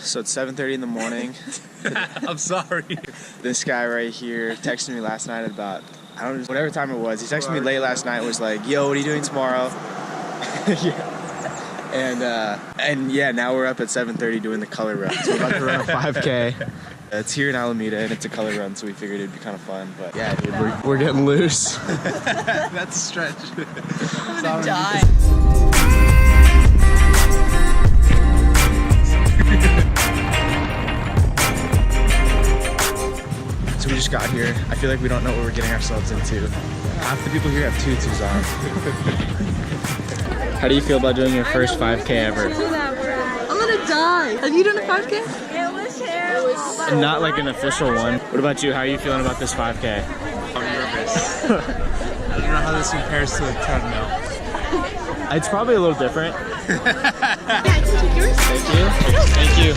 So it's 7:30 in the morning. I'm sorry. This guy right here texted me last night at about, I don't know, whatever time it was. He texted me late last night, was like, yo, what are you doing tomorrow? Yeah. And yeah, now we're up at 7:30 doing the color run. So we're about to run a 5K. It's here in Alameda and it's a color run, so we figured it'd be kind of fun. But yeah, dude, we're getting loose. That's a stretch. I'm gonna die. So we just got here. I feel like we don't know what we're getting ourselves into. Half the people here have tutus on. How do you feel about doing your first 5K ever? I'm gonna die. Have you done a 5K? It was terrible. Not like an official one. What about you? How are you feeling about this 5K? I'm nervous. I don't know how this compares to a treadmill. It's probably a little different. Yeah, I can take yours. Thank you. Thank you.